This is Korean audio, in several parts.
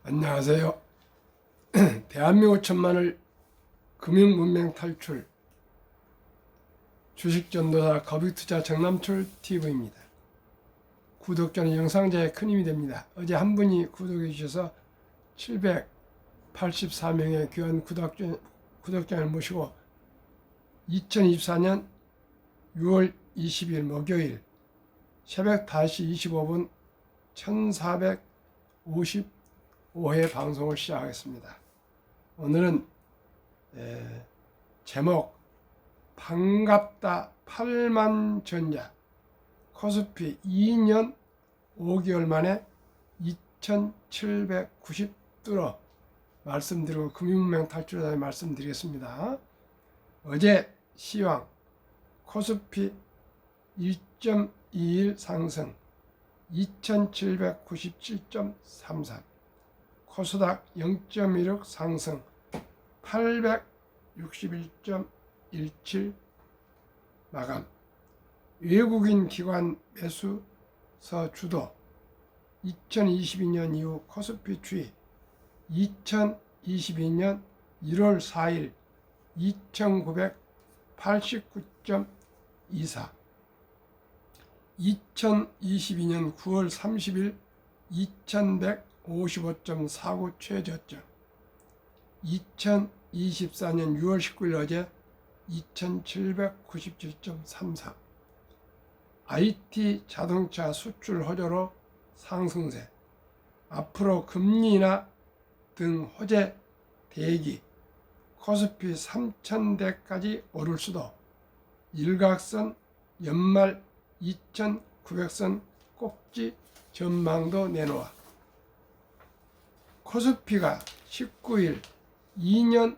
안녕하세요. 대한민국 천만을 금융문맹 탈출 주식전도사 거북투자 정남철 TV입니다. 구독자는 영상자에 큰 힘이 됩니다. 어제 한 분이 구독해 주셔서 784명의 귀한 구독자를 모시고 2024년 6월 20일 목요일 새벽 5시 25분 1455회 방송을 시작하겠습니다. 오늘은 제목 반갑다 8만 전자 코스피 2년 5개월 만에 2790 뚫어 말씀드리고 금융문맹 탈출에 말씀드리겠습니다. 어제 시황 코스피 1.21 상승 2797.33 코스닥 0.16 상승 861.17 마감. 외국인 기관 매수서 주도 2022년 이후 코스피 추이 2022년 1월 4일 2989.24 2022년 9월 30일 2155.49 최저점 2024년 6월 19일 어제 2797.33 IT 자동차 수출 호조로 상승세. 앞으로 금리 인하 등 호재 대기. 코스피 3000대까지 오를 수도. 일각선 연말 2900선 꼭지 전망도 내놓아. 코스피가 19일 2년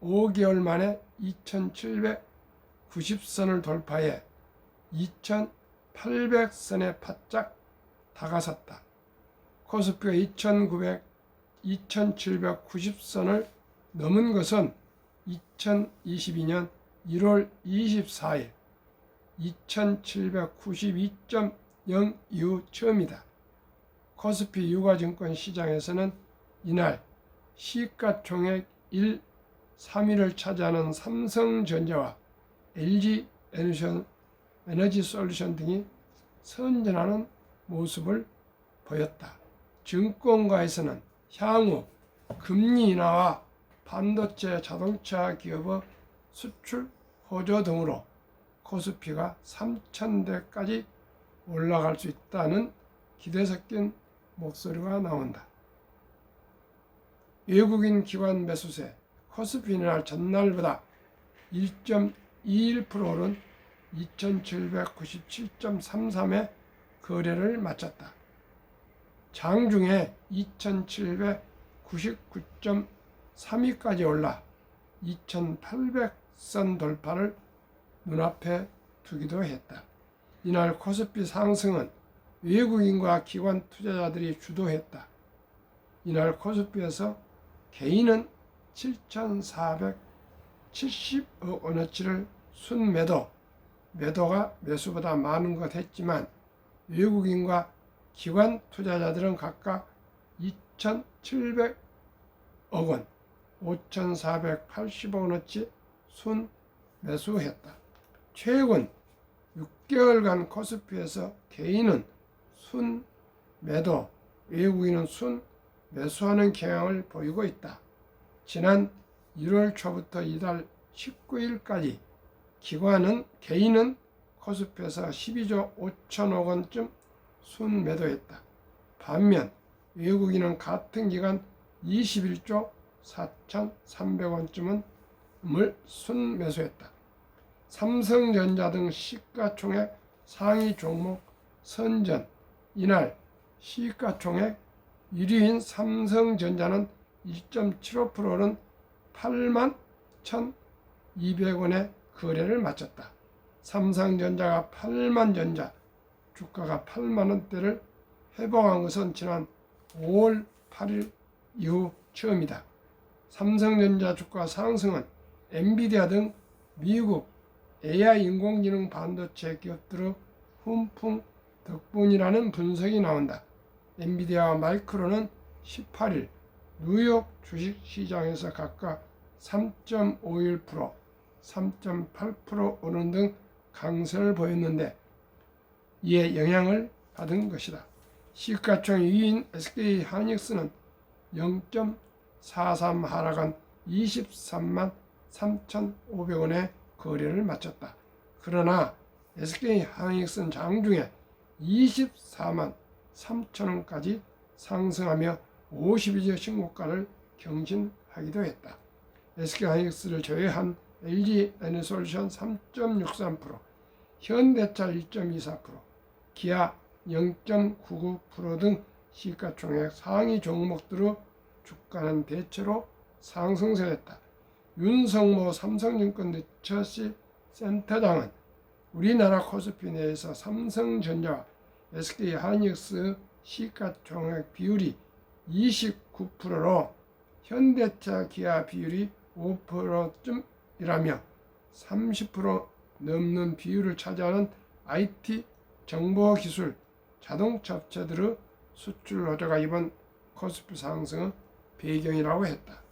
5개월 만에 2790선을 돌파해 2800선에 바짝 다가섰다. 코스피가 2790선을 넘은 것은 2022년 1월 24일 2792.0 이후 처음이다. 코스피 유가증권 시장에서는 이날 시가총액 1, 3위를 차지하는 삼성전자와 LG 에너지솔루션 등이 선전하는 모습을 보였다. 증권가에서는 향후 금리 인하와 반도체 자동차 기업의 수출 호조 등으로 코스피가 3000대까지 올라갈 수 있다는 기대 섞인 목소리가 나온다. 외국인 기관 매수세 코스피는 전날보다 1.21% 오른 2797.33에 거래를 마쳤다. 장중에 2799.32까지 올라 2800선 돌파를 눈앞에 두기도 했다. 이날 코스피 상승은 외국인과 기관 투자자들이 주도했다. 이날 코스피에서 개인은 7,470억 원어치를 순매도, 매도가 매수보다 많은 것 했지만 외국인과 기관 투자자들은 각각 2,700억 원, 5,480억 원어치 순매수했다. 최근 6개월간 코스피에서 개인은 순매도, 외국인은 순매수하는 경향을 보이고 있다. 지난 1월 초부터 이달 19일까지 개인은 코스피에서 12조 5천억 원쯤 순매도했다. 반면 외국인은 같은 기간 21조 4,300원쯤을 순매수했다. 삼성전자 등 시가총액 상위 종목 선전. 이날 시가총액 1위인 삼성전자는 1.75%는 8만 1,200원에 거래를 마쳤다. 삼성전자가 8만 전자 주가가 8만 원대를 회복한 것은 지난 5월 8일 이후 처음이다. 삼성전자 주가 상승은 엔비디아 등 미국 AI 인공지능 반도체 기업들의 훈풍 덕분이라는 분석이 나온다. 엔비디아와 마이크론은 18일 뉴욕 주식시장에서 각각 3.51%, 3.8% 오른 등 강세를 보였는데 이에 영향을 받은 것이다. 시가총 2위인 SK하이닉스는 0.43 하락한 23만 3,500원에 거래를 마쳤다. 그러나 SK하이닉스는 장중에 24만 3천원까지 상승하며 52주 신고가를 경신하기도 했다. SK하이닉스를 제외한 LG에너솔루션 3.63%, 현대차 1.24%, 기아 0.99% 등 시가총액 상위 종목들의 주가는 대체로 상승세였다. 윤성모 삼성증권 리서치 센터장은 우리나라 코스피 내에서 삼성전자와 SK하이닉스 시가총액 비율이 29%로 현대차 기아 비율이 5%쯤이라며 30% 넘는 비율을 차지하는 IT, 정보기술, 자동차 업체들의 수출 호조가 이번 코스피 상승의 배경이라고 했다.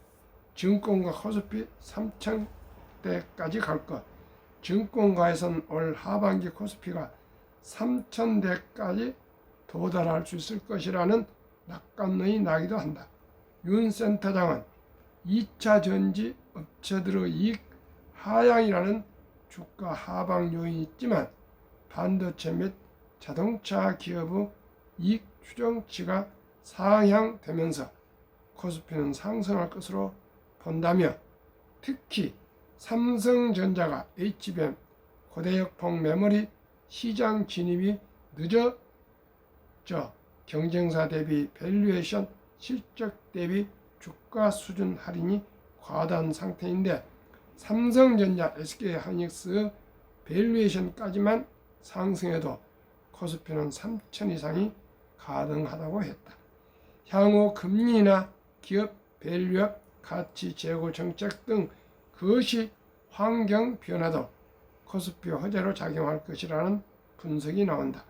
증권가 코스피 3,000대까지 갈 것. 증권가에서는 올 하반기 코스피가 3,000대까지 도달할 수 있을 것이라는 낙관론이 나기도 한다. 윤 센터장은 2차 전지 업체들의 이익 하향이라는 주가 하방 요인이 있지만 반도체 및 자동차 기업의 이익 추정치가 상향되면서 코스피는 상승할 것으로 본다며 특히 삼성전자가 HBM 고대역폭 메모리 시장 진입이 늦어져 경쟁사 대비 밸류에이션 실적 대비 주가 수준 할인이 과다한 상태인데 삼성전자, SK하이닉스의 밸류에이션까지만 상승해도 코스피는 3,000 이상이 가능하다고 했다. 향후 금리나 기업 밸류업 가치 제고 정책 등 그것이 환경 변화도 코스피 호재로 작용할 것이라는 분석이 나온다.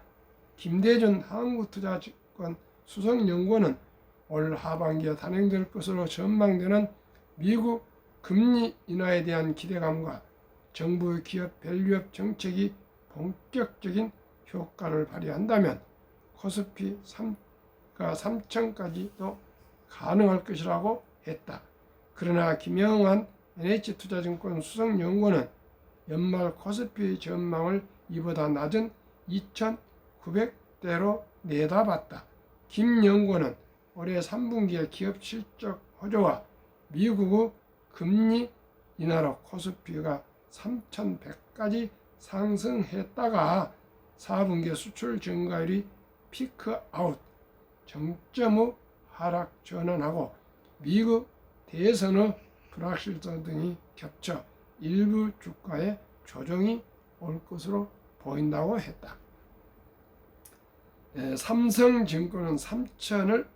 김대준 한국투자증권 수석연구원은 올 하반기에 단행될 것으로 전망되는 미국 금리 인하에 대한 기대감과 정부의 기업 밸류업 정책이 본격적인 효과를 발휘한다면 코스피 3,000까지도 가능할 것이라고 했다. 그러나 김영환 NH투자증권 수석연구원은 연말 코스피 전망을 이보다 낮은 2,900대로 내다봤다. 김 연구원은 올해 3분기의 기업 실적 호조와 미국의 금리 인하로 코스피가 3,100까지 상승했다가 4분기 수출 증가율이 피크아웃 정점의 하락 전환하고 미국 대선의 불확실성 등이 겹쳐 일부 주가에 조정이 올 것으로 보인다고 했다. 삼성증권은 3,000을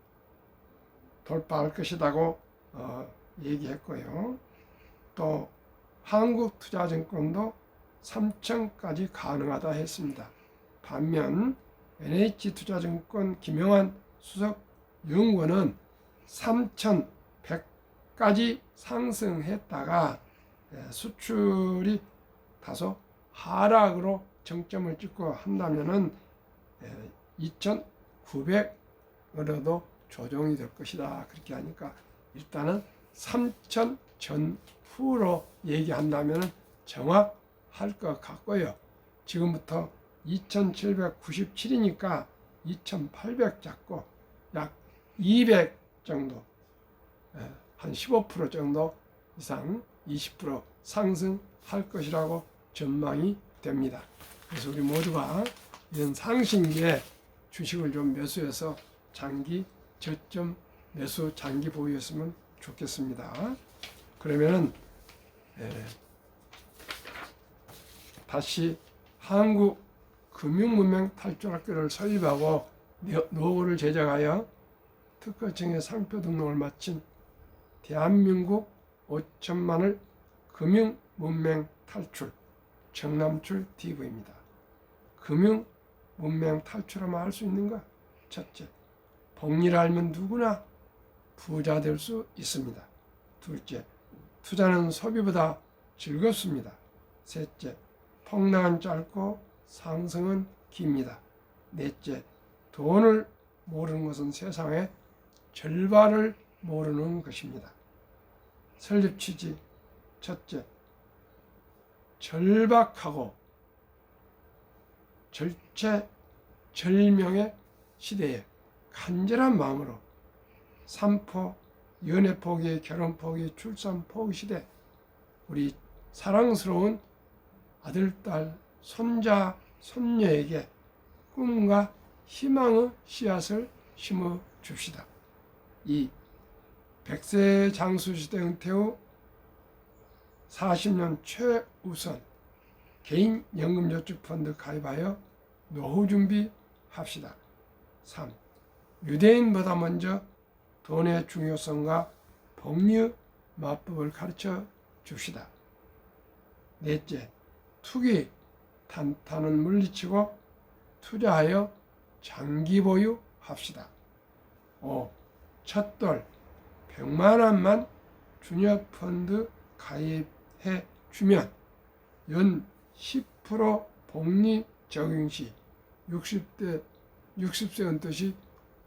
돌파할 것이라고 얘기했고요. 또 한국투자증권도 3,000까지 가능하다 했습니다. 반면 NH투자증권 김영환 수석 연구원은 3,100까지 상승했다가 수출이 다소 하락으로 정점을 찍고 한다면은 2,900으로도 조정이 될 것이다. 그렇게 하니까 일단은 3,000 전후로 얘기한다면 정확할 것 같고요. 지금부터 2,797이니까 2,800 잡고 약 200 정도, 한 15% 정도 이상 20% 상승할 것이라고 전망이 됩니다. 그래서 우리 모두가 이런 상승기에 주식을 좀 매수해서 장기 저점 매수 장기 보유했으면 좋겠습니다. 그러면은 다시 한국 금융문명 탈출학교를 설립하고 노후를 제작하여 특허청의 상표 등록을 마친 대한민국 5천만을 금융문명 탈출 정남출 TV입니다. 금융문명 탈출하면 할 수 있는가? 첫째, 복리를 알면 누구나 부자 될 수 있습니다. 둘째, 투자는 소비보다 즐겁습니다. 셋째, 폭락은 짧고 상승은 깁니다. 넷째, 돈을 모르는 것은 세상의 절반을 모르는 것입니다. 설립 취지. 첫째, 절박하고 절체절명의 시대에 간절한 마음으로 삼포, 연애 포기, 결혼 포기, 출산 포기 시대, 우리 사랑스러운 아들, 딸, 손자, 손녀에게 꿈과 희망의 씨앗을 심어 줍시다. 이 100세 장수시대 은퇴 후 40년 최우선 개인 연금저축펀드 가입하여 노후 준비합시다. 3. 유대인보다 먼저 돈의 중요성과 복리 마법을 가르쳐 줍시다. 넷째, 투기, 탄탄은 물리치고 투자하여 장기 보유합시다. 5. 첫돌 100만 원만 주녀펀드 가입해 주면 연 10% 복리 적용 시 60세 은퇴시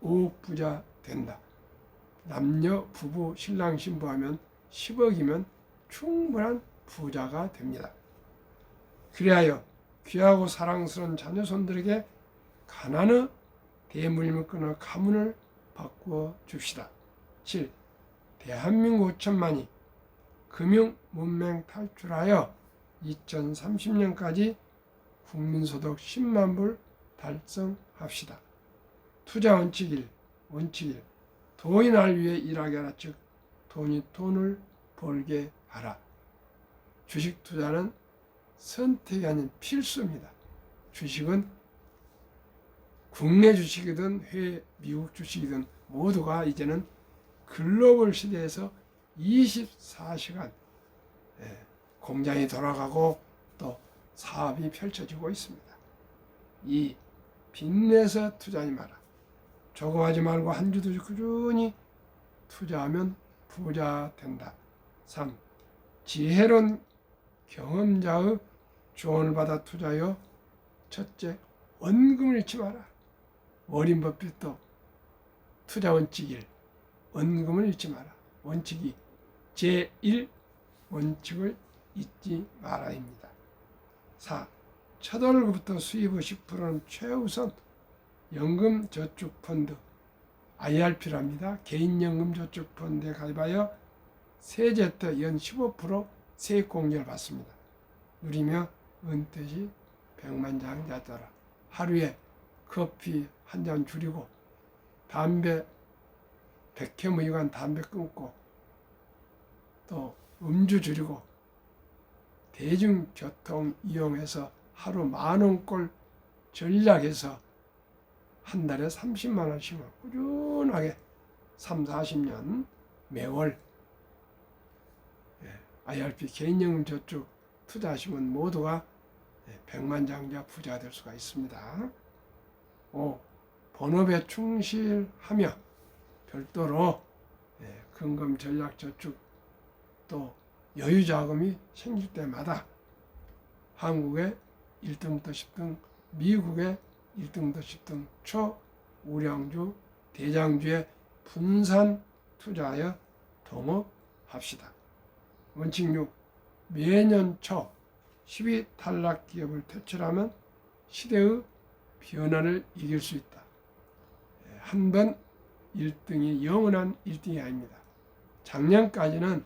5억 부자 된다. 남녀 부부 신랑 신부하면 10억이면 충분한 부자가 됩니다. 그리하여 귀하고 사랑스러운 자녀손들에게 가난의 대물림을 끊어 가문을 바꾸어 줍시다. 7. 대한민국 5천만이 금융 문맹 탈출하여 2030년까지 국민소득 10만 불 달성합시다. 투자 원칙 1. 돈이 날 위해 일하게 하라. 즉 돈이 돈을 벌게 하라. 주식 투자는 선택이 아닌 필수입니다. 주식은 국내 주식이든 해외 미국 주식이든 모두가 이제는 글로벌 시대에서 24시간 공장이 돌아가고 또 사업이 펼쳐지고 있습니다. 이 빚내서 투자하지 마라. 조급하지 말고 한 주도 꾸준히 투자하면 부자 된다. 3. 지혜로운 경험자의 조언을 받아 투자하여 첫째, 원금을 잃지 마라. 워린 버핏도 투자 원칙 1. 원금을 잃지 마라. 원칙 2. 제1 원칙을 잊지 마라입니다. 4. 첫 월급부터 수입의 10%는 최우선 연금저축펀드 IRP랍니다. 개인연금저축펀드에 가입하여 세제때 연 15% 세액공제를 받습니다. 누리며 은퇴 시 백만장자더라. 하루에 커피 한 잔 줄이고 담배 100회 무이관 담배 끊고 또 음주 줄이고 대중교통 이용해서 하루 10,000원꼴 전략해서 한 달에 30만 원씩을 꾸준하게 3, 40년 매월 IRP 개인연금 저축 투자하시면 모두가 백만장자 부자가 될 수가 있습니다. 5. 본업에 충실하며 별도로 근금 전략 저축 또 여유 자금이 생길 때마다 한국의 1등부터 10등, 미국의 1등부터 10등 초우량주, 대장주에 분산 투자하여 동업합시다. 원칙 6. 매년 초 10위 탈락 기업을 퇴출하면 시대의 변화를 이길 수 있다. 한 번 1등이 영원한 1등이 아닙니다. 작년까지는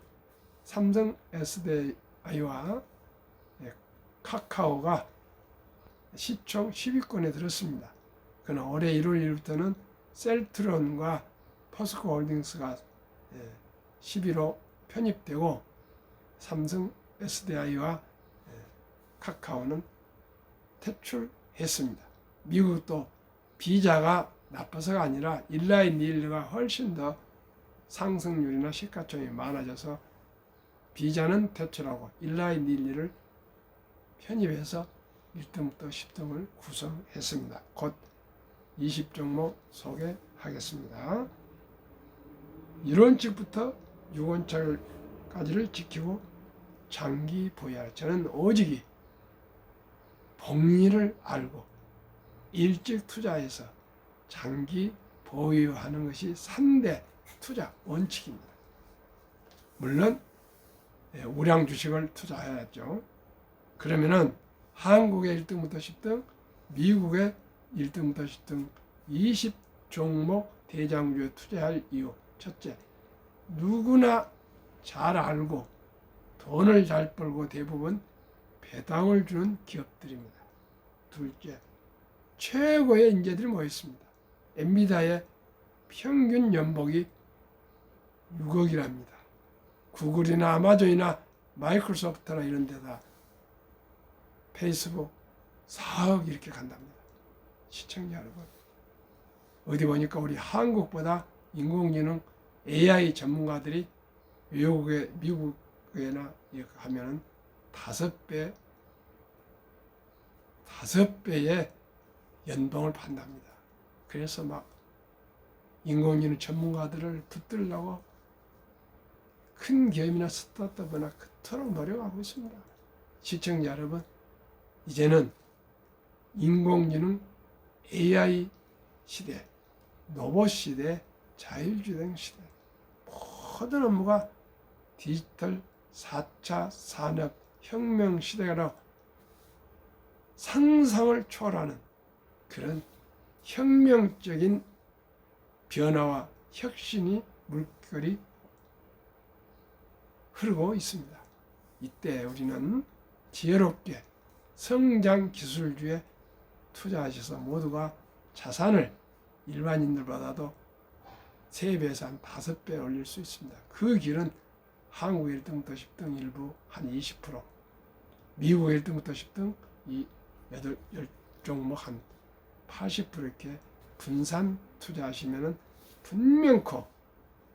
삼성 SDI와 카카오가 시총 10위권에 들었습니다. 그러나 올해 1월 1일부터는 셀트론과 포스코홀딩스가 10위로 편입되고 삼성 SDI와 카카오는 퇴출했습니다. 미국도 비자가 나빠서가 아니라 일라인 닐가 훨씬 더 상승률이나 시가총이 많아져서 비자는 퇴출하고 일라인 닐리를 편입해서 1등부터 10등을 구성했습니다. 곧 20종목 소개하겠습니다. 1원칙부터 6원칙까지를 지키고 장기 보유하라. 저는 오직이 복리를 알고 일찍 투자해서 장기 보유하는 것이 3대 투자 원칙입니다. 물론 우량 주식을 투자해야죠. 그러면은 한국의 1등부터 10등, 미국의 1등부터 10등 20종목 대장주에 투자할 이유. 첫째, 누구나 잘 알고 돈을 잘 벌고 대부분 배당을 주는 기업들입니다. 둘째, 최고의 인재들이 모여 있습니다. 엔비디아의 평균 연봉이 6억이랍니다. 구글이나 아마존이나 마이크로소프트나 이런 데다 페이스북 4억 이렇게 간답니다. 시청자 여러분, 어디 보니까 우리 한국보다 인공지능 AI 전문가들이 외국에 미국에나 이렇게 하면은 5배의 연봉을 받답니다. 그래서 막 인공지능 전문가들을 붙들려고 큰 기업이나 스타트업이나 그토록 노력하고 있습니다. 시청자 여러분, 이제는 인공지능 AI 시대, 로봇 시대, 자율주행 시대, 모든 업무가 디지털 4차 산업혁명 시대가 상상을 초월하는 그런 혁명적인 변화와 혁신이 물결이 흐르고 있습니다. 이때 우리는 지혜롭게 성장 기술주에 투자하셔서 모두가 자산을 일반인들보다도 3배에서 한 5배 올릴 수 있습니다. 그 길은 한국 1등부터 10등 일부 한 20%, 미국 1등부터 10등 이 10종목 한 80% 이렇게 분산 투자하시면은 분명코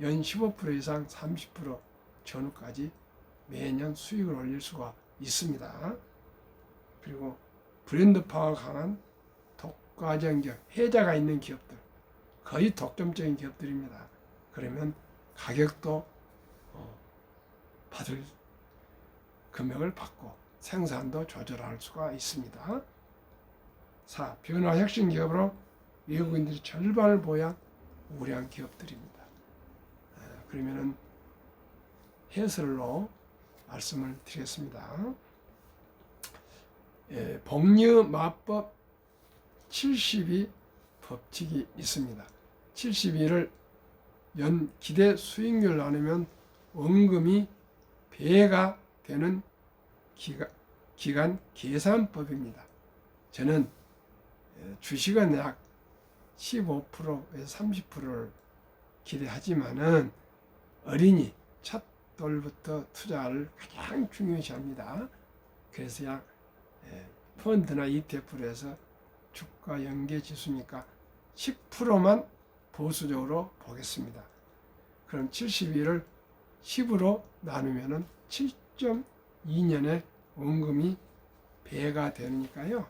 연 15% 이상 30% 전후까지 매년 수익을 올릴 수가 있습니다. 그리고 브랜드 파워가 강한 독과점 기업, 혜자가 있는 기업들, 거의 독점적인 기업들입니다. 그러면 가격도 받을 금액을 받고 생산도 조절할 수가 있습니다. 4. 변화 혁신 기업으로 외국인들이 절반을 보유한 우량 기업들입니다. 그러면은 해설로 말씀을 드리겠습니다. 복리마법 72 법칙이 있습니다. 72를 연 기대 수익률 나누면 원금이 배가 되는 기간 계산법입니다. 저는 주식은 약 15%에서 30%를 기대하지만은 어린이 첫 돌부터 투자를 가장 중요시합니다. 그래서 약 펀드나 ETF로 해서 주가 연계 지수니까 10%만 보수적으로 보겠습니다. 그럼 72를 10으로 나누면은 7.2년의 원금이 배가 되니까요.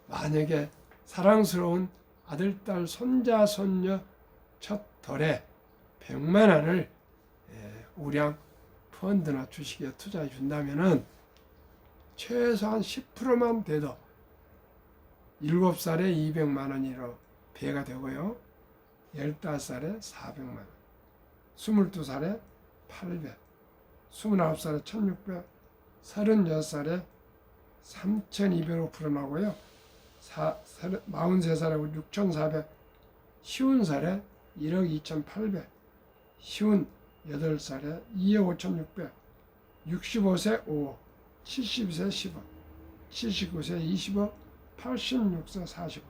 만약에 사랑스러운 아들, 딸, 손자, 손녀 첫 돌에 100만 원을 우량 펀드나 주식에 투자해 준다면은 최소한 10%만 돼도 7살에 200만 원으로 배가 되고요. 15살에 400만 원, 22살에 800, 29살에 1600, 36살에 3200% 나고요. 43살에 6400, 50살에 1억 2800, 58살에 2억 5600, 65세 5억, 70세 10억, 79세 20억, 86세 40억,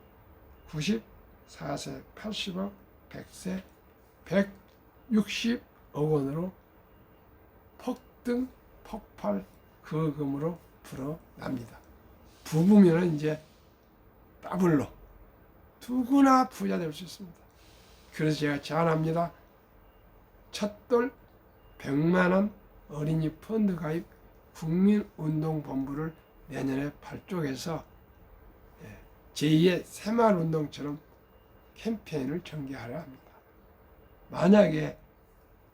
94세 80억, 100세 160억 원으로 폭등, 폭발 그 금으로 불어납니다. 부부면 이제 더블로 누구나 부자 될 수 있습니다. 그래서 제가 제안합니다. 첫돌 100만 원 어린이 펀드 가입 국민운동본부를 내년에 발족해서 제2의 새마을운동처럼 캠페인을 전개하려 합니다. 만약에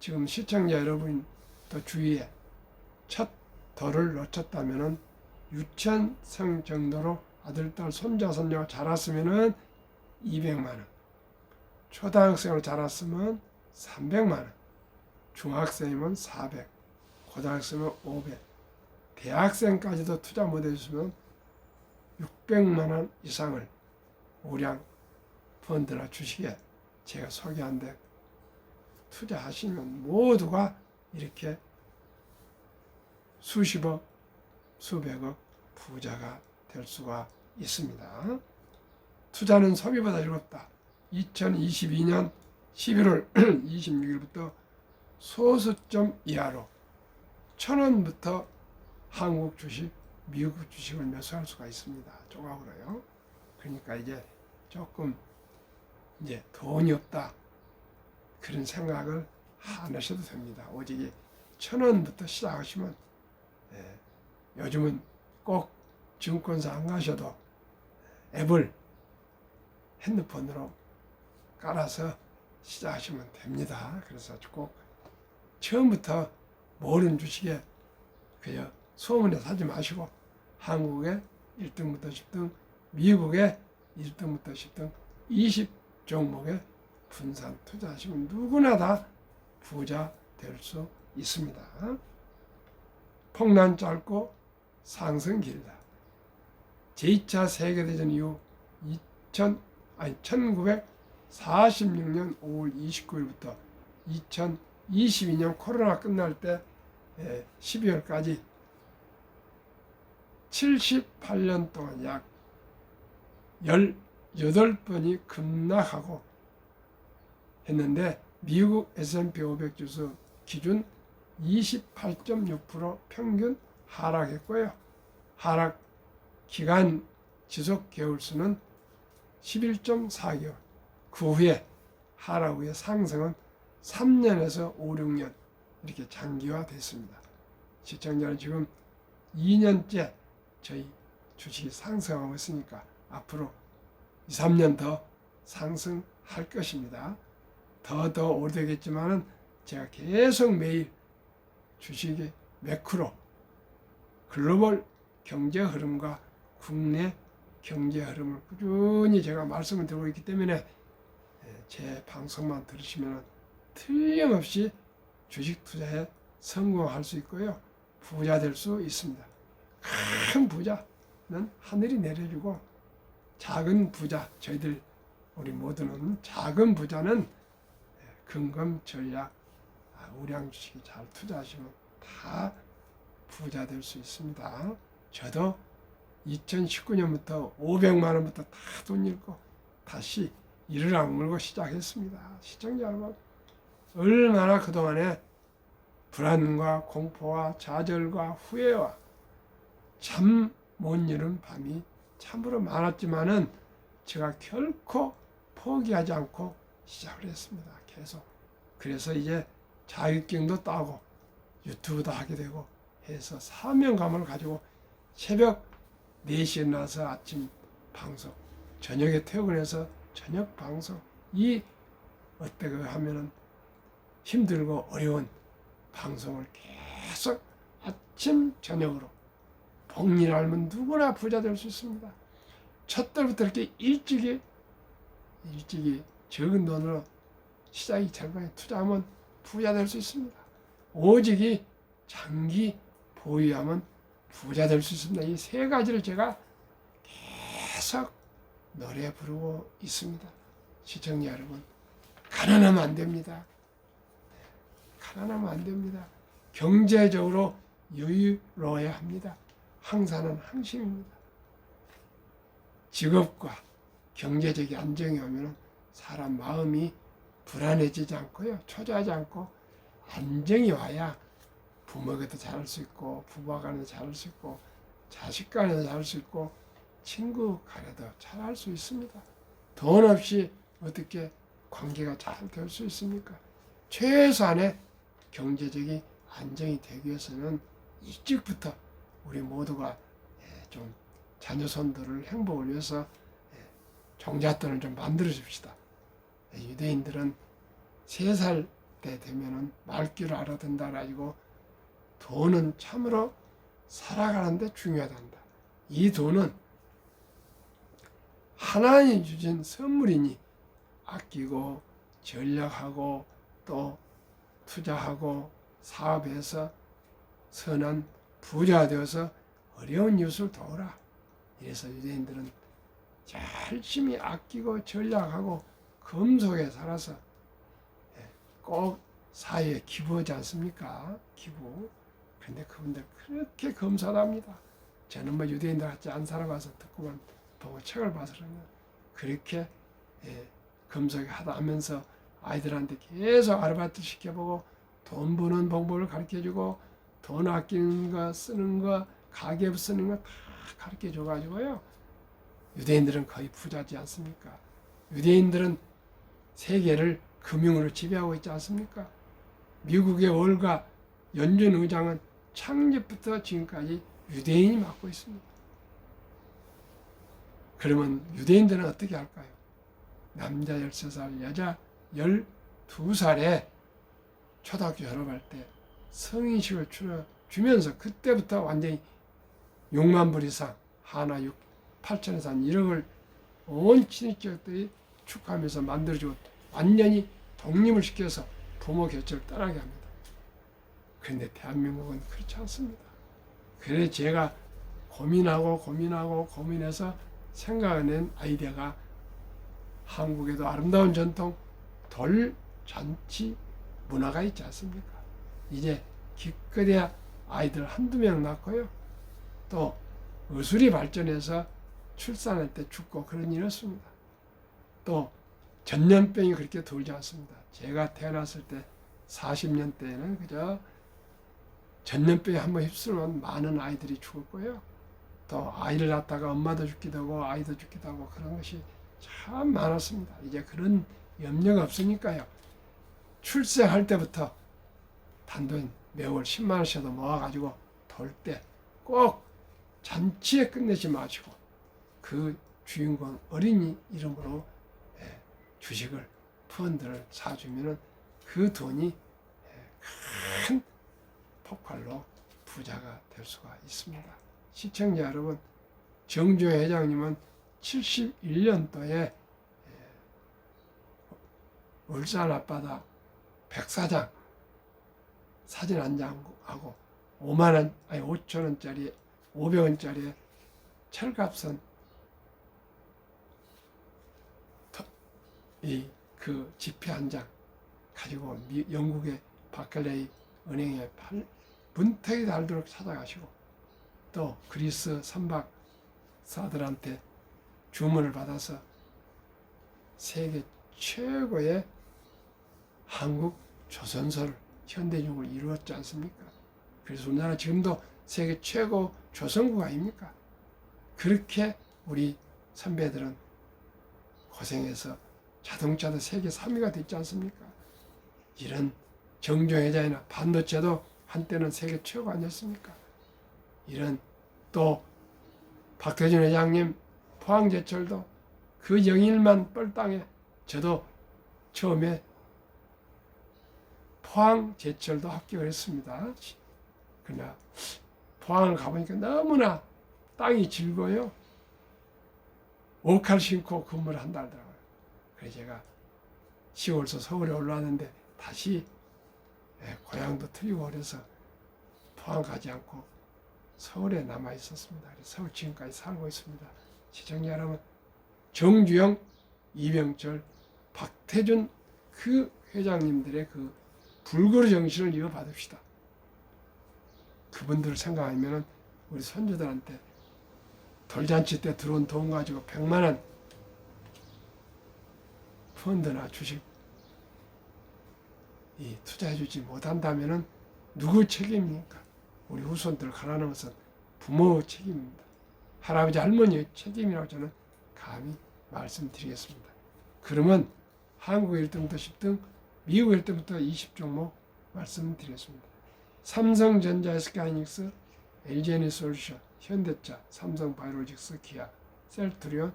지금 시청자 여러분도 주위에 첫 돌을 놓쳤다면은 유치원생 정도로 아들, 딸, 손자, 손녀가 자랐으면은 200만 원, 초등학생으로 자랐으면 300만 원, 중학생이면 400, 고등학생이면 500, 대학생까지도 투자 못 해주시면 600만 원 이상을 우량 펀드나 주식에 제가 소개한 데 투자하시면 모두가 이렇게 수십억, 수백억 부자가 될 수가 있습니다. 투자는 소비보다 즐겁다. 2022년 11월 26일부터 소수점 이하로 1,000원부터 한국 주식, 미국 주식을 매수할 수가 있습니다. 조각으로요. 그러니까 이제 조금 이제 돈이 없다 그런 생각을 안 하셔도 됩니다. 오직 1,000원부터 시작하시면 요즘은 꼭 증권사 안 가셔도 앱을 핸드폰으로 깔아서 시작하시면 됩니다. 그래서 꼭 처음부터 모르는 주식에 그저 소문에 사지 마시고 한국의 1등부터 10등, 미국의 1등부터 10등 20종목에 분산 투자하시면 누구나 다 부자 될 수 있습니다. 폭락 짧고 상승 길다. 제2차 세계대전 이후 1946년 5월 29일부터 2022년 코로나 끝날 때 12월까지 78년 동안 약 18번이 급락하고 했는데 미국 S&P 500 지수 기준 28.6% 평균 하락했고요. 하락 기간 지속 개월수는 11.4개월. 그 후에 하락 후에 상승은 3년에서 5, 6년 이렇게 장기화됐습니다. 시청자는 지금 2년째 저희 주식이 상승하고 있으니까 앞으로 2, 3년 더 상승할 것입니다. 더 오래되겠지만은 제가 계속 매일 주식의 매크로 글로벌 경제 흐름과 국내 경제 흐름을 꾸준히 제가 말씀을 드리고 있기 때문에 제 방송만 들으시면 틀림없이 주식 투자에 성공할 수 있고요. 부자 될 수 있습니다. 큰 부자는 하늘이 내려주고 작은 부자, 저희들 우리 모두는 작은 부자는 금검 전략, 우량 주식이 잘 투자하시면 다 부자 될 수 있습니다. 저도 2019년부터 500만 원부터 다 돈 잃고 다시 이를 악물고 시작했습니다. 시청자 여러분, 얼마나 그동안에 불안과 공포와 좌절과 후회와 잠 못 이룬 밤이 참으로 많았지만은 제가 결코 포기하지 않고 시작을 했습니다. 계속. 그래서 이제 자격증도 따고 유튜브도 하게 되고 해서 사명감을 가지고 새벽 4시에 나서 아침 방송, 저녁에 퇴근해서 저녁 방송, 이 어떻게 하면은 힘들고 어려운 방송을 계속 아침 저녁으로 복리를 알면 누구나 부자 될 수 있습니다. 첫 달부터 이렇게 일찍이 적은 돈으로 시장이 절반에 투자하면 부자 될 수 있습니다. 오직이 장기 보유하면 부자 될 수 있습니다. 이 세 가지를 제가 계속 노래 부르고 있습니다. 시청자 여러분, 가난하면 안 됩니다. 가난하면 안 됩니다. 경제적으로 여유로워야 합니다. 항산은 항심입니다. 직업과 경제적인 안정이 오면 사람 마음이 불안해지지 않고요. 초조하지 않고 안정이 와야 부모에게도 잘할 수 있고 부부와 간에도 잘할 수 있고 자식 간에도 잘할 수 있고 친구 간에도 잘할 수 있습니다. 돈 없이 어떻게 관계가 잘 될 수 있습니까? 최소한의 경제적인 안정이 되기 위해서는 일찍부터 우리 모두가 좀 자녀손들을 행복을 위해서 종잣돈을 좀 만들어 줍시다. 유대인들은 3살 때 되면은 말귀를 알아듣는다 가지고 돈은 참으로 살아가는데 중요하단다. 이 돈은 하나님이 주신 선물이니 아끼고 전략하고 또 투자하고 사업해서 선한 부자가 되어서 어려운 이웃을 도우라. 이래서 유대인들은 열심히 아끼고 전략하고 금속에 살아서 꼭 사회에 기부하지 않습니까? 기부. 그런데 그분들 그렇게 검소합니다. 저는 뭐 유대인들 같이 안 살아봐서 듣고만 보고 책을 봐서 그러면 그렇게 검소하게 하다 하면서 아이들한테 계속 아르바이트 시켜보고 돈 버는 방법을 가르쳐주고 돈 아끼는 거 쓰는 거 가계부 쓰는 거 다 가르쳐줘가지고요. 유대인들은 거의 부자지 않습니까? 유대인들은 세계를 금융으로 지배하고 있지 않습니까? 미국의 월가 연준 의장은 창립부터 지금까지 유대인이 맡고 있습니다. 그러면 유대인들은 어떻게 할까요? 남자 13살, 여자 12살에 초등학교 졸업할 때 성인식을 주면서 그때부터 완전히 6만 불 이상, 하나 6, 8천에서 한 1억을 온 친인척들이 축하하면서 만들어주고 완전히 독립을 시켜서 부모 곁을 떠나게 합니다. 그런데 대한민국은 그렇지 않습니다. 그래서 제가 고민해서 생각해낸 아이디어가 한국에도 아름다운 전통 돌잔치 문화가 있지 않습니까? 이제 기껏해야 아이들 한두 명 낳고요. 또 의술이 발전해서 출산할 때 죽고 그런 일이 없습니다. 또 전염병이 그렇게 돌지 않습니다. 제가 태어났을 때 40년 대에는 그저 전염병에 한번 휩쓸면 많은 아이들이 죽었고요. 또 아이를 낳다가 엄마도 죽기도 하고 아이도 죽기도 하고 그런 것이 참 많았습니다. 이제 그런 염려가 없으니까요. 출생할 때부터 단돈 매월 10만 원씩도 모아가지고 돌 때 꼭 잔치에 끝내지 마시고 그 주인공 어린이 이름으로 주식을 펀드를 사주면은 그 돈이 큰 폭발로 부자가 될 수가 있습니다. 시청자 여러분, 정주영 회장님은 71년도에 울산 앞바다 백사장 사진 한 장하고 5천원짜리 500원짜리 철갑선 그 지폐 한 장 가지고 영국의 바클레이 은행에 문턱이 달도록 찾아가시고 또 그리스 선박사들한테 주문을 받아서 세계 최고의 한국 조선소를 현대중을 이루었지 않습니까? 그래서 우리나라 지금도 세계 최고 조선국 아닙니까? 그렇게 우리 선배들은 고생해서 자동차도 세계 3위가 됐지 않습니까? 이런 정조회장이나 반도체도 한때는 세계 최고 아니었습니까? 이런 또 박태준 회장님 포항제철도 그 영일만 뻘땅에 저도 처음에 포항제철도 합격을 했습니다. 그러나 포항을 가보니까 너무나 땅이 질고요. 옷칼 신고 근무를 한다 하더라고요. 그래서 제가 시골에서 서울에 올라왔는데 다시 고향도 틀리고 그래서 포항 가지 않고 서울에 남아 있었습니다. 그래서 서울 지금까지 살고 있습니다. 시청자 여러분, 정주영, 이병철, 박태준 그 회장님들의 그 불그루 정신을 이어받읍시다. 그분들을 생각하면 우리 손주들한테 돌잔치 때 들어온 돈 가지고 100만 원 펀드나 주식 투자해주지 못한다면 누구 책임입니까? 우리 후손들 가난한 것은 부모의 책임입니다. 할아버지 할머니의 책임이라고 저는 감히 말씀드리겠습니다. 그러면 한국 1등부터 10등, 미국 1등부터 20종목 말씀드리겠습니다. 삼성전자, SK하이닉스, LG에너지솔루션, 현대차, 삼성바이오로직스, 기아, 셀트리온,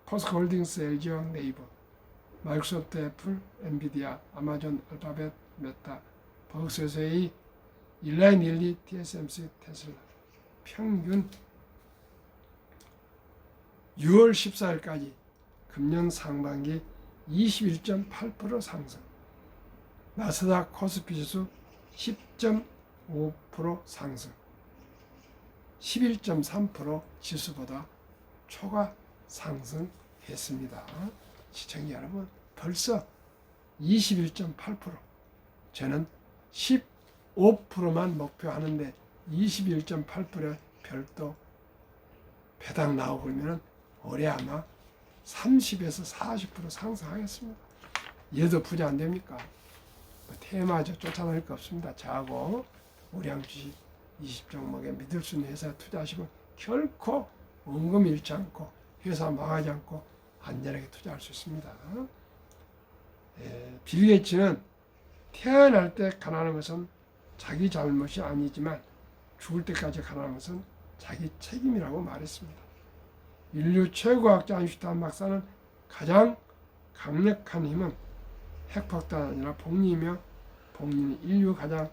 포스코홀딩스, LG화학, 네이버 마이크로소프트, 애플, 엔비디아, 아마존, 알파벳, 메타, 버크셔의 일라인 릴리, TSMC, 테슬라 평균 6월 14일까지 금년 상반기 21.8% 상승. 나스닥 코스피 지수 10.5% 상승. 11.3% 지수보다 초과 상승했습니다. 시청자 여러분, 벌써 21.8%. 저는 15%만 목표하는데 21.8%에 별도 배당 나오고 그러면 올해 아마 30에서 40% 상승하겠습니다. 얘도 부자 안 됩니까? 테마죠. 쫓아낼 거 없습니다. 자고 우량 주식 20종목에 믿을 수 있는 회사에 투자하시면 결코 원금 잃지 않고 회사 망하지 않고 안전하게 투자할 수 있습니다. 빌 게이츠는 태어날 때 가난한 것은 자기 잘못이 아니지만 죽을 때까지 가난한 것은 자기 책임이라고 말했습니다. 인류 최고학자 아인슈타인 박사는 가장 강력한 힘은 핵폭탄이 아니라 복리이며 복리는 인류 가장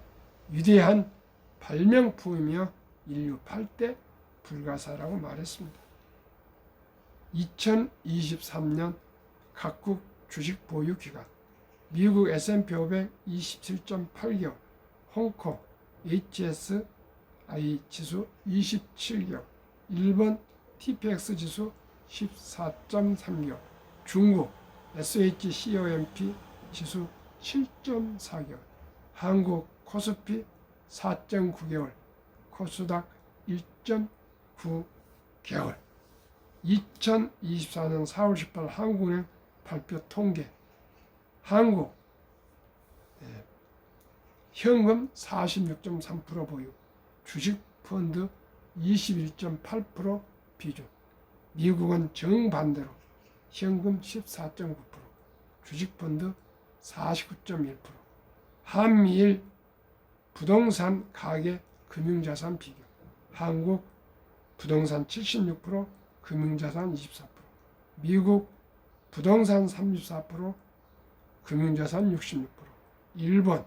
위대한 발명품이며 인류 8대 불가사라고 말했습니다. 2023년 각국 주식 보유 기간 미국 S&P 500 27.8개월, 홍콩 HSI 지수 27개월, 일본 TPX 지수 14.3개월, 중국 SHCOMP 지수 7.4개월, 한국 코스피 4.9개월, 코스닥 1.9개월. 2024년 4월 18일 한국은행 발표 통계. 한국 현금 46.3% 보유, 주식 펀드 21.8% 비중. 미국은 정반대로 현금 14.9%, 주식 펀드 49.1%. 한미일 부동산 가계 금융자산 비교. 한국 부동산 76%, 금융자산 24%. 미국 부동산 34%, 금융자산 66%. 일본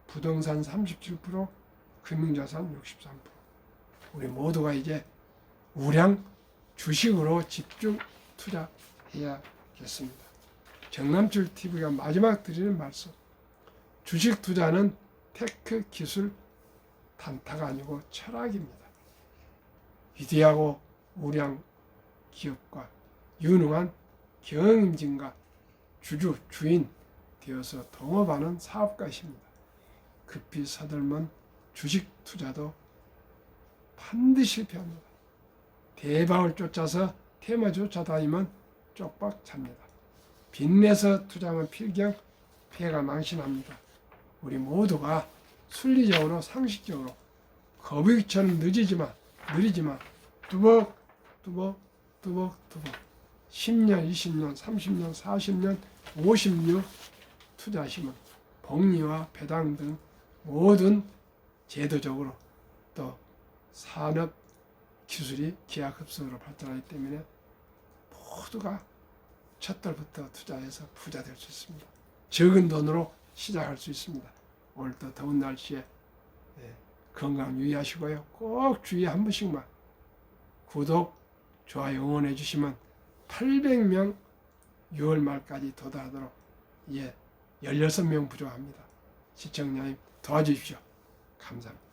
부동산 37%, 금융자산 63%. 우리 모두가 이제 우량 주식으로 집중 투자해야겠습니다. 정남출 TV가 마지막 드리는 말씀. 주식 투자는 테크 기술 단타가 아니고 철학입니다. 위대하고 우량 기업과 유능한 경영진과 주인 되어서 동업하는 사업가이십니다. 급히 서들면 주식 투자도 반드시 실패합니다. 대박을 쫓아서 테마 쫓아다니면 쪽박 찹니다. 빚내서 투자하면 필경 폐가 망신합니다. 우리 모두가 순리적으로 상식적으로 거북이처럼 느리지만 뚜벅 10년, 20년, 30년, 40년, 50년 투자하시면 복리와 배당 등 모든 제도적으로 또 산업 기술이 기하급수로 발전하기 때문에 모두가 첫달부터 투자해서 부자 될 수 있습니다. 적은 돈으로 시작할 수 있습니다. 오늘도 더운 날씨에 건강 유의하시고요. 꼭 주위에 한 번씩만 구독, 좋아요 응원해 주시면 800명 6월 말까지 도달하도록 16명 부족합니다. 시청자님 도와주십시오. 감사합니다.